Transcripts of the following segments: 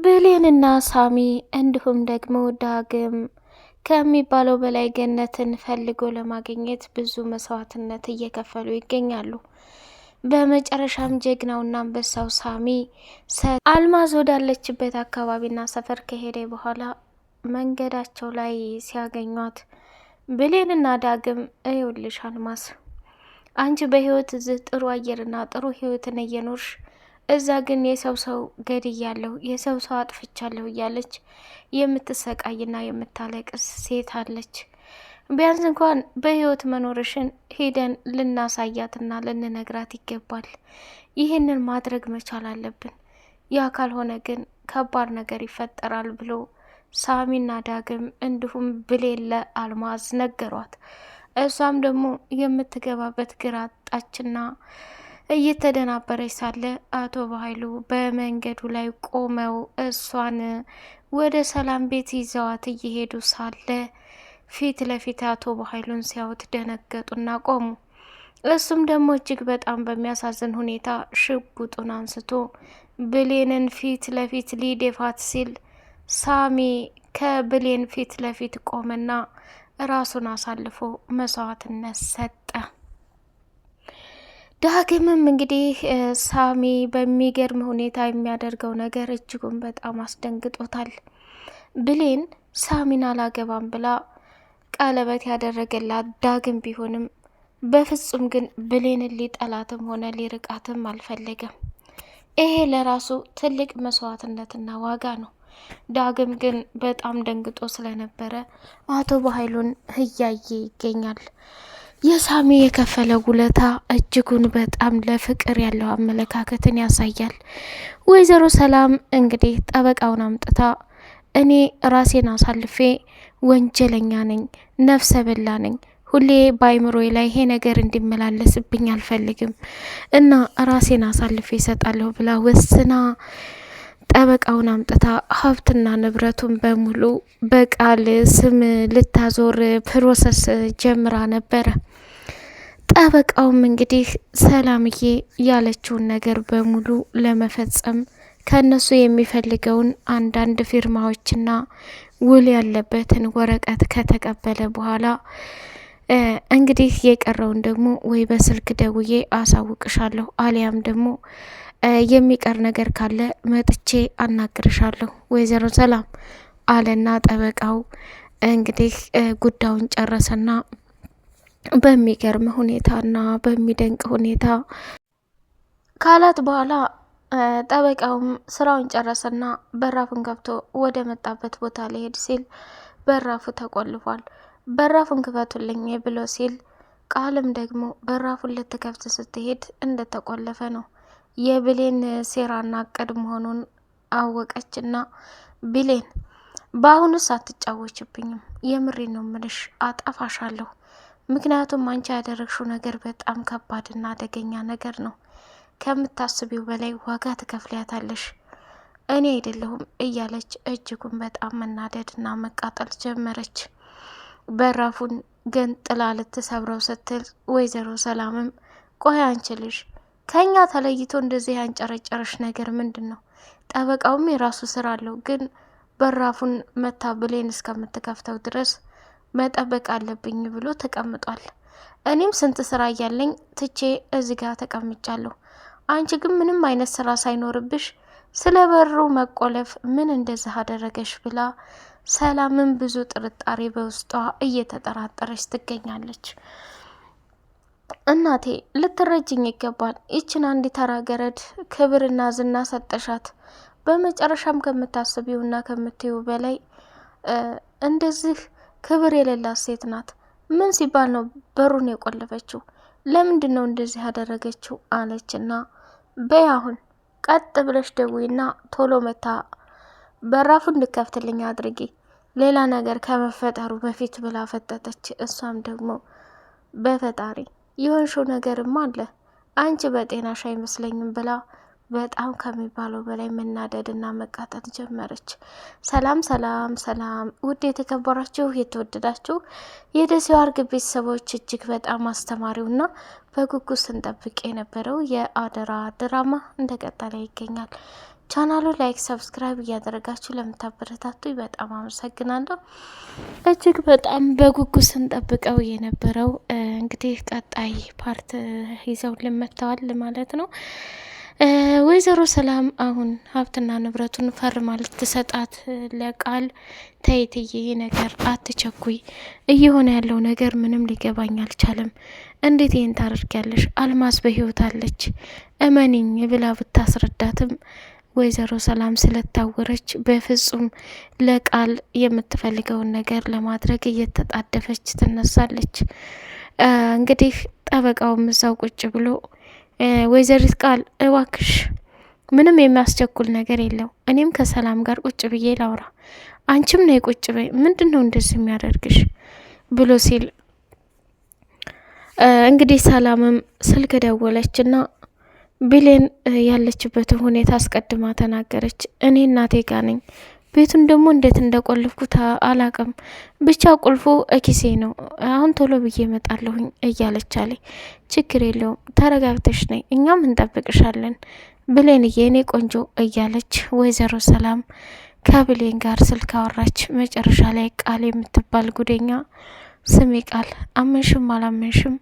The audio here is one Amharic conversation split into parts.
ብሌንና ሳሚ እንዲሁም ደግሞ ዳግም ከሚባለው በላይ ገነትን ፈልጎ ለማግኘት ብዙ መስዋዕትነት እየከፈሉ ይገኛሉ። በመጨረሻም ጀግናውና አንበሳው ሳሚ አልማዝ ወዳለችበት አካባቢና ሰፈር ከሄደ በኋላ መንገዳቸው ላይ ሲያገኟት ብሌንና ዳግም እዩልሽ አልማዝ፣ አንቺ በህይወት እዚህ ጥሩ አየርና ጥሩ ህይወትን እየኖርሽ እዛ ግን የሰው ገድያለሁ የሰው አጥፍቻለሁ እያለች የምትሰቃይና የምታለቅስ ሴት አለች። ቢያንስ እንኳን በህይወት መኖርሽን ሄደን ልናሳያትና ልንነግራት ይገባል። ይህንን ማድረግ መቻል አለብን። ያ ካልሆነ ግን ከባድ ነገር ይፈጠራል ብሎ ሳሚና ዳግም እንዲሁም ብሌን ለአልማዝ ነገሯት። እሷም ደግሞ የምትገባበት ግራ አጣችና እየተደናበረች ሳለ አቶ በኃይሉ በመንገዱ ላይ ቆመው እሷን ወደ ሰላም ቤት ይዘዋት እየሄዱ ሳለ ፊት ለፊት አቶ በኃይሉን ሲያዩት ደነገጡና ቆሙ። እሱም ደግሞ እጅግ በጣም በሚያሳዝን ሁኔታ ሽጉጡን አንስቶ ብሌንን ፊት ለፊት ሊደፋት ሲል ሳሚ ከብሌን ፊት ለፊት ቆመና ራሱን አሳልፎ መስዋዕትነት ሰጠ። ዳግምም እንግዲህ ሳሚ በሚገርም ሁኔታ የሚያደርገው ነገር እጅጉን በጣም አስደንግጦታል። ብሌን ሳሚን አላገባም ብላ ቀለበት ያደረገላት ዳግም ቢሆንም በፍጹም ግን ብሌንን ሊጠላትም ሆነ ሊርቃትም አልፈለገም። ይሄ ለራሱ ትልቅ መስዋዕትነትና ዋጋ ነው። ዳግም ግን በጣም ደንግጦ ስለነበረ አቶ በኃይሉን እያየ ይገኛል። የሳሚ የከፈለ ውለታ እጅጉን በጣም ለፍቅር ያለው አመለካከትን ያሳያል። ወይዘሮ ሰላም እንግዲህ ጠበቃውን አምጥታ እኔ ራሴን አሳልፌ ወንጀለኛ ነኝ፣ ነፍሰ በላ ነኝ፣ ሁሌ በአይምሮዬ ላይ ይሄ ነገር እንዲመላለስብኝ አልፈልግም እና ራሴን አሳልፌ እሰጣለሁ ብላ ወስና ጠበቃውን አምጥታ ሀብትና ንብረቱን በሙሉ በቃል ስም ልታዞር ፕሮሰስ ጀምራ ነበረ። ጠበቃውም እንግዲህ ሰላምዬ ያለችውን ነገር በሙሉ ለመፈጸም ከነሱ የሚፈልገውን አንዳንድ ፊርማዎችና ውል ያለበትን ወረቀት ከተቀበለ በኋላ እንግዲህ የቀረውን ደግሞ ወይ በስልክ ደውዬ አሳውቅሻለሁ አሊያም ደግሞ የሚቀር ነገር ካለ መጥቼ አናግርሻለሁ ወይዘሮ ሰላም አለና ጠበቃው እንግዲህ ጉዳዩን ጨረሰና በሚገርም ሁኔታና በሚደንቅ ሁኔታ ካላት በኋላ ጠበቃውም ስራውን ጨረሰና በራፉን ከፍቶ ወደ መጣበት ቦታ ሊሄድ ሲል በራፉ ተቆልፏል። በራፉን ክፈቱልኝ ብሎ ሲል ቃልም ደግሞ በራፉን ልትከፍት ስትሄድ እንደተቆለፈ ነው። የብሌን ሴራና እቅድ መሆኑን አወቀችና ብሌን በአሁኑስ አትጫወችብኝም፣ የምሬ ነው ምልሽ፣ አጠፋሻለሁ። ምክንያቱም አንቺ ያደረግሽው ነገር በጣም ከባድና አደገኛ ነገር ነው። ከምታስቢው በላይ ዋጋ ትከፍሊያታለሽ፣ እኔ አይደለሁም እያለች እጅጉን በጣም መናደድና መቃጠል ጀመረች። በራፉን ገንጥላ ልትሰብረው ስትል ወይዘሮ ሰላምም ቆይ አንቺ ልጅ ከኛ ተለይቶ እንደዚህ ያንጨረጨረሽ ነገር ምንድን ነው? ጠበቃውም የራሱ ስራ አለው፣ ግን በራፉን መታ ብሌን እስከምትከፍተው ድረስ መጠበቅ አለብኝ ብሎ ተቀምጧል። እኔም ስንት ስራ እያለኝ ትቼ እዚህ ጋር ተቀምጫለሁ። አንቺ ግን ምንም አይነት ስራ ሳይኖርብሽ ስለ በሩ መቆለፍ ምን እንደዚህ አደረገሽ ብላ ሰላምን ብዙ ጥርጣሬ በውስጧ እየተጠራጠረች ትገኛለች። እናቴ ልትረጅኝ ይገባል። ይችን አንድ ተራ ገረድ ክብርና ዝና ሰጠሻት። በመጨረሻም ከምታስቢውና ከምትዩ በላይ እንደዚህ ክብር የሌላት ሴት ናት። ምን ሲባል ነው በሩን የቆለፈችው? ለምንድን ነው እንደዚህ ያደረገችው? አለችና በይ አሁን ቀጥ ብለሽ ደዊና ቶሎ መታ በራፉን እንድከፍትልኝ አድርጊ፣ ሌላ ነገር ከመፈጠሩ በፊት ብላ ፈጠጠች። እሷም ደግሞ በፈጣሪ የሆንሽው ነገርም አለ፣ አንቺ በጤናሽ አይመስለኝም ብላ በጣም ከሚባለው በላይ መናደድና መቃጠል ጀመረች። ሰላም ሰላም ሰላም! ውድ የተከበራችሁ የተወደዳችሁ የደሴው አርግ ቤተሰቦች እጅግ በጣም አስተማሪውና በጉጉት ስንጠብቅ የነበረው የአደራ ድራማ እንደቀጠለ ይገኛል። ቻናሉ ላይክ፣ ሰብስክራይብ እያደረጋችሁ ለምታበረታቱኝ በጣም አመሰግናለሁ። እጅግ በጣም በጉጉት ስንጠብቀው የነበረው እንግዲህ ቀጣይ ፓርት ይዘው ልመጥተዋል ማለት ነው። ወይዘሮ ሰላም አሁን ሀብትና ንብረቱን ፈርማ ልትሰጣት ለቃል ተይትዬ ነገር አትቸኩይ፣ እየሆነ ያለው ነገር ምንም ሊገባኝ አልቻለም። እንዴት ይህን ታደርጊያለሽ? አልማዝ በህይወት አለች እመኒኝ ብላ ብታስረዳትም ወይዘሮ ሰላም ስለታወረች በፍጹም ለቃል የምትፈልገውን ነገር ለማድረግ እየተጣደፈች ትነሳለች። እንግዲህ ጠበቃውም እዛው ቁጭ ብሎ ወይዘሪት ቃል እባክሽ ምንም የሚያስቸኩል ነገር የለው፣ እኔም ከሰላም ጋር ቁጭ ብዬ ላውራ፣ አንቺም ነይ ቁጭ በይ፣ ምንድን ነው እንደዚህ የሚያደርግሽ ብሎ ሲል እንግዲህ ሰላምም ስልክ ደወለችና ብሌን ያለችበትን ሁኔታ አስቀድማ ተናገረች። እኔ እናቴ ጋ ነኝ፣ ቤቱን ደግሞ እንዴት እንደቆልፍኩት አላቅም፣ ብቻ ቁልፉ እኪሴ ነው፣ አሁን ቶሎ ብዬ እመጣለሁኝ እያለች አለ። ችግር የለውም ተረጋግተሽ ነይ፣ እኛም እንጠብቅሻለን ብሌንዬ የኔ ቆንጆ እያለች ወይዘሮ ሰላም ከብሌን ጋር ስልክ አወራች። መጨረሻ ላይ ቃል የምትባል ጉደኛ ስሜ ቃል አመንሽም አላመንሽም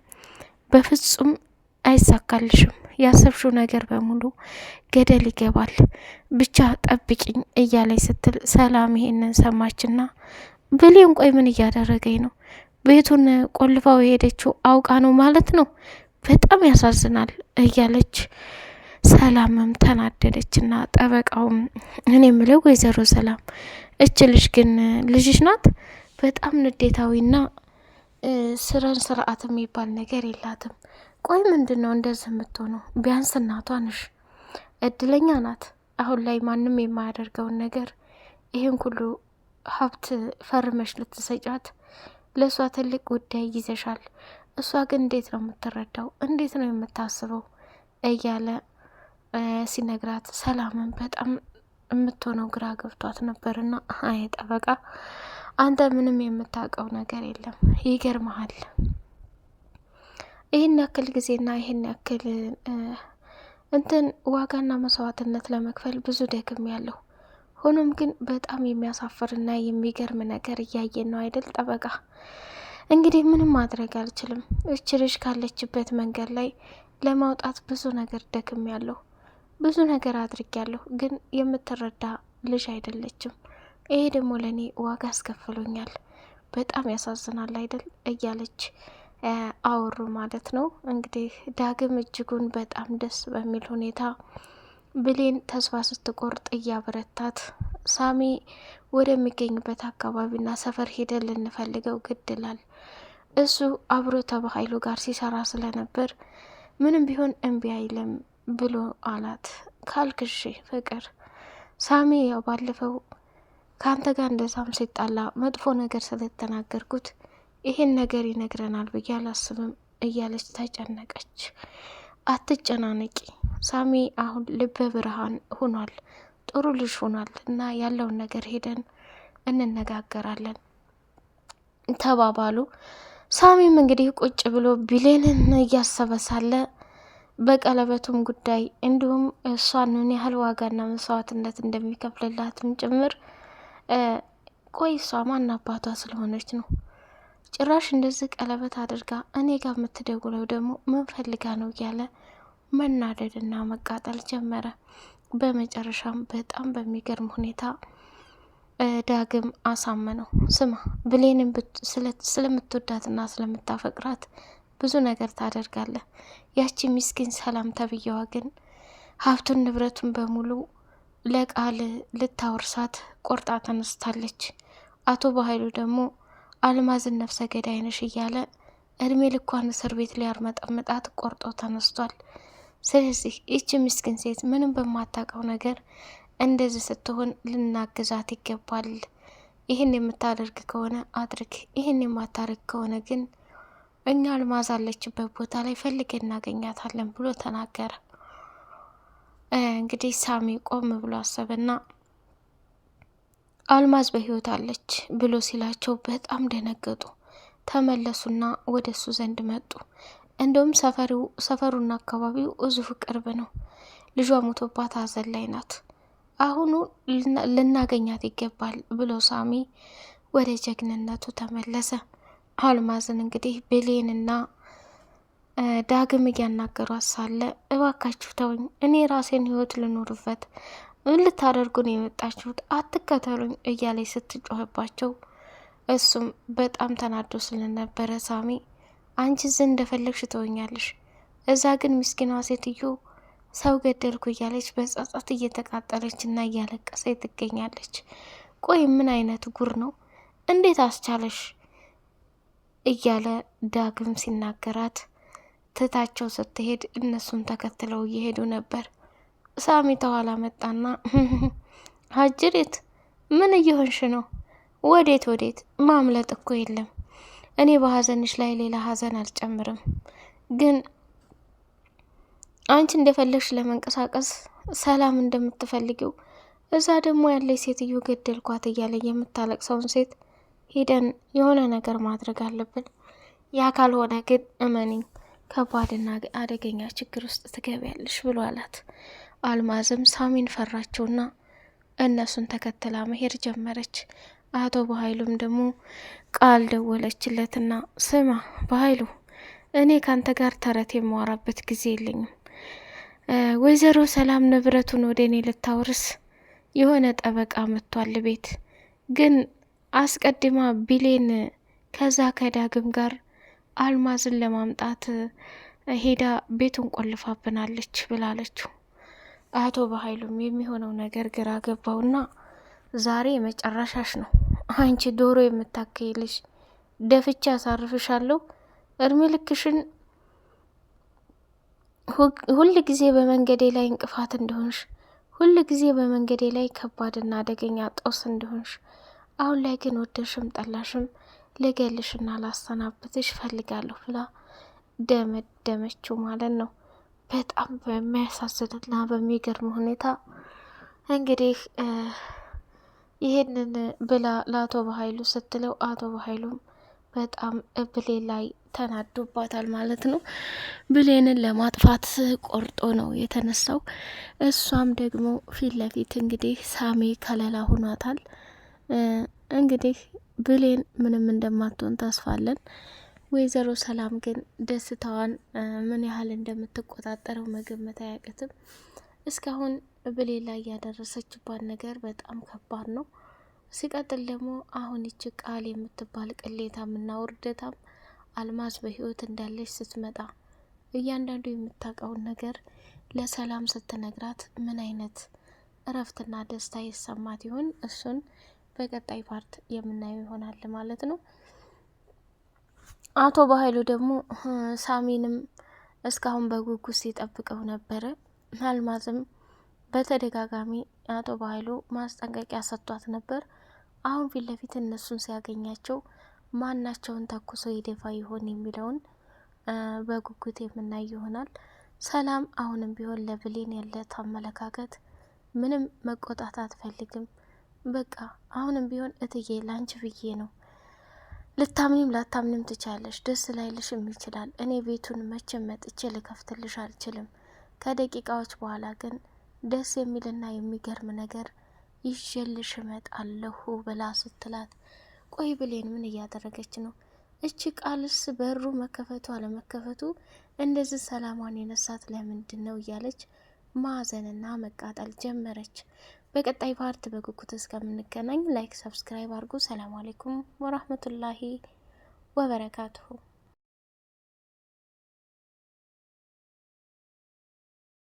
በፍጹም አይሳካልሽም፣ ያሰብሽው ነገር በሙሉ ገደል ይገባል፣ ብቻ ጠብቂኝ እያለች ስትል ሰላም ይሄንን ሰማችና ብሌን ቆይ ምን እያደረገኝ ነው? ቤቱን ቆልፋው የሄደችው አውቃ ነው ማለት ነው? በጣም ያሳዝናል እያለች ሰላምም ተናደደችና ጠበቃውም እኔ የምለው ወይዘሮ ሰላም እች ልጅ ግን ልጅሽ ናት? በጣም ንዴታዊና ስረን ስርዓት የሚባል ነገር የላትም። ቆይ ምንድን ነው እንደዚህ የምትሆነው? ቢያንስ እናቷ ነሽ፣ እድለኛ ናት። አሁን ላይ ማንም የማያደርገውን ነገር ይህን ሁሉ ሀብት ፈርመሽ ልትሰጫት ለእሷ ትልቅ ጉዳይ ይዘሻል። እሷ ግን እንዴት ነው የምትረዳው? እንዴት ነው የምታስበው? እያለ ሲነግራት ሰላምን በጣም የምትሆነው ግራ ገብቷት ነበርና አይ ጠበቃ አንተ ምንም የምታውቀው ነገር የለም፣ ይገርመሃል ይህን ያክል ጊዜና ይህን ያክል እንትን ዋጋና መስዋዕትነት ለመክፈል ብዙ ደክም ያለው፣ ሆኖም ግን በጣም የሚያሳፍርና የሚገርም ነገር እያየን ነው አይደል ጠበቃ? እንግዲህ ምንም ማድረግ አልችልም። እች ልጅ ካለችበት መንገድ ላይ ለማውጣት ብዙ ነገር ደክም ያለው፣ ብዙ ነገር አድርግ ያለሁ፣ ግን የምትረዳ ልጅ አይደለችም። ይሄ ደግሞ ለእኔ ዋጋ አስከፍሎኛል። በጣም ያሳዝናል አይደል እያለች አወሩ ማለት ነው። እንግዲህ ዳግም እጅጉን በጣም ደስ በሚል ሁኔታ ብሌን ተስፋ ስትቆርጥ እያበረታት ሳሚ ወደሚገኝበት አካባቢና ሰፈር ሄደን ልንፈልገው ግድላል። እሱ አብሮ ተበኃይሉ ጋር ሲሰራ ስለነበር ምንም ቢሆን እምቢ አይልም ብሎ አላት። ካልክሽ ፍቅር ሳሚ ያው ባለፈው ከአንተ ጋር እንደዛም ሲጣላ መጥፎ ነገር ስለተናገርኩት ይሄን ነገር ይነግረናል ብዬ አላስብም እያለች ተጨነቀች። አትጨናነቂ፣ ሳሚ አሁን ልበ ብርሃን ሆኗል፣ ጥሩ ልጅ ሆኗል እና ያለውን ነገር ሄደን እንነጋገራለን ተባባሉ። ሳሚም እንግዲህ ቁጭ ብሎ ብሌንን እያሰበ ሳለ በቀለበቱም ጉዳይ እንዲሁም እሷን ምን ያህል ዋጋና መስዋዕትነት እንደሚከፍልላትም ጭምር ቆይ እሷ ማን አባቷ ስለሆነች ነው ጭራሽ እንደዚህ ቀለበት አድርጋ እኔ ጋር የምትደውለው ደግሞ ምን ፈልጋ ነው እያለ መናደድና መቃጠል ጀመረ። በመጨረሻም በጣም በሚገርም ሁኔታ ዳግም አሳመነው። ስማ ብሌንን ስለምትወዳትና ስለምታፈቅራት ብዙ ነገር ታደርጋለህ። ያቺ ሚስኪን ሰላም ተብዬዋ ግን ሀብቱን ንብረቱን በሙሉ ለቃል ልታወርሳት ቆርጣ ተነስታለች። አቶ በኃይሉ ደግሞ አልማዝን ነፍሰ ገዳይ ነሽ እያለ እድሜ ልኳን እስር ቤት ሊያርመጠምጣት ቆርጦ ተነስቷል። ስለዚህ ይቺ ምስኪን ሴት ምንም በማታውቀው ነገር እንደዚህ ስትሆን ልናግዛት ይገባል። ይህን የምታደርግ ከሆነ አድርግ፣ ይህን የማታደርግ ከሆነ ግን እኛ አልማዝ አለችበት ቦታ ላይ ፈልገን እናገኛታለን ብሎ ተናገረ። እንግዲህ ሳሚ ቆም ብሎ አሰበና አልማዝ በህይወት አለች ብሎ ሲላቸው በጣም ደነገጡ። ተመለሱና ወደ እሱ ዘንድ መጡ። እንደውም ሰፈሩና አካባቢው እዚሁ ቅርብ ነው። ልጇ ሞቶባት ሀዘን ላይ ናት። አሁኑ ልናገኛት ይገባል ብሎ ሳሚ ወደ ጀግንነቱ ተመለሰ። አልማዝን እንግዲህ ብሌንና ዳግም እያናገሯት ሳለ እባካችሁ ተውኝ፣ እኔ ራሴን ህይወት ልኖርበት፣ ምን ልታደርጉ ነው የመጣችሁት? አትከተሉኝ እያለች ስትጮህባቸው እሱም በጣም ተናዶ ስለነበረ ሳሚ አንቺ ዝን እንደፈለግሽ ትወኛለሽ፣ እዛ ግን ምስኪኗ ሴትዮ ሰው ገደልኩ እያለች በጸጸት እየተቃጠለች እና እያለቀሰች ትገኛለች። ቆይ ምን አይነት ጉር ነው? እንዴት አስቻለሽ? እያለ ዳግም ሲናገራት ትታቸው ስትሄድ እነሱም ተከትለው እየሄዱ ነበር። ሳሚ ተኋላ መጣና ሀጅሬት ምን እየሆንሽ ነው? ወዴት ወዴት? ማምለጥ እኮ የለም። እኔ በሀዘንሽ ላይ ሌላ ሀዘን አልጨምርም፣ ግን አንቺ እንደፈለግሽ ለመንቀሳቀስ ሰላም እንደምትፈልጊው እዛ ደግሞ ያለች ሴትዮ ገደልኳት እያለ የምታለቅሰውን ሴት ሂደን የሆነ ነገር ማድረግ አለብን። ያ ካልሆነ ግን እመኒኝ ከባድና አደገኛ ችግር ውስጥ ትገቢያለሽ ብሎ አላት። አልማዝም ሳሚን ፈራቸውና እነሱን ተከትላ መሄድ ጀመረች። አቶ በኃይሉም ደግሞ ቃል ደወለችለትና ስማ በኃይሉ፣ እኔ ካንተ ጋር ተረት የማወራበት ጊዜ የለኝም። ወይዘሮ ሰላም ንብረቱን ወደ እኔ ልታወርስ የሆነ ጠበቃ መጥቷል ቤት፣ ግን አስቀድማ ቢሌን ከዛ ከዳግም ጋር አልማዝን ለማምጣት ሄዳ ቤቱን ቆልፋብናለች ብላለችው። አቶ በኃይሉም የሚሆነው ነገር ግራ ገባውና ዛሬ መጨረሻሽ ነው፣ አንቺ ዶሮ የምታከይልሽ ደፍቻ አሳርፍሻለሁ፣ እድሜ ልክሽን ሁል ጊዜ በመንገዴ ላይ እንቅፋት እንደሆንሽ፣ ሁል ጊዜ በመንገዴ ላይ ከባድና አደገኛ ጦስ እንደሆንሽ፣ አሁን ላይ ግን ወደሽም ጠላሽም ልገልሽና ላሰናብትሽ ፈልጋለሁ ብላ ደመደመችው ማለት ነው። በጣም በሚያሳዝንና በሚገርም ሁኔታ እንግዲህ ይህንን ብላ ለአቶ በኃይሉ ስትለው አቶ በኃይሉም በጣም ብሌን ላይ ተናዶባታል ማለት ነው። ብሌንን ለማጥፋት ቆርጦ ነው የተነሳው። እሷም ደግሞ ፊት ለፊት እንግዲህ ሳሚ ከለላ ሁኗታል። እንግዲህ ብሌን ምንም እንደማትሆን ተስፋለን። ወይዘሮ ሰላም ግን ደስታዋን ምን ያህል እንደምትቆጣጠረው መገመት አያቅትም። እስካሁን ብሌን ላይ ያደረሰችባት ነገር በጣም ከባድ ነው። ሲቀጥል ደግሞ አሁን ይች ቃል የምትባል ቅሌታም እና ውርደታም አልማዝ በህይወት እንዳለች ስትመጣ እያንዳንዱ የምታውቀውን ነገር ለሰላም ስትነግራት ምን አይነት እረፍትና ደስታ ይሰማት ይሆን? እሱን በቀጣይ ፓርት የምናየው ይሆናል ማለት ነው። አቶ በኃይሉ ደግሞ ሳሚንም እስካሁን በጉጉት ሲጠብቀው ነበረ። አልማዝም በተደጋጋሚ አቶ በኃይሉ ማስጠንቀቂያ ሰጥቷት ነበር። አሁን ፊት ለፊት እነሱን ሲያገኛቸው ማናቸውን ተኩሶ ይደፋ ይሆን የሚለውን በጉጉት የምናይ ይሆናል። ሰላም አሁንም ቢሆን ለብሌን ያለት አመለካከት ምንም መቆጣት አትፈልግም። በቃ አሁንም ቢሆን እትዬ ላንቺ ብዬ ነው፣ ልታምኒም ላታምኒም ትቻለሽ፣ ደስ ላይልሽም ይችላል። እኔ ቤቱን መቼም መጥቼ ልከፍትልሽ አልችልም። ከደቂቃዎች በኋላ ግን ደስ የሚልና የሚገርም ነገር ይዤልሽ እመጣለሁ ብላ ስትላት፣ ቆይ ብሌን ምን እያደረገች ነው? እቺ ቃልስ በሩ መከፈቱ አለመከፈቱ እንደዚህ ሰላሟን የነሳት ለምንድን ነው እያለች ማዘንና መቃጠል ጀመረች። በቀጣይ ፓርት በጉጉት እስከምንገናኝ ላይክ፣ ሰብስክራይብ አድርጉ። ሰላም አለይኩም ወራህመቱላሂ ወበረካቱሁ።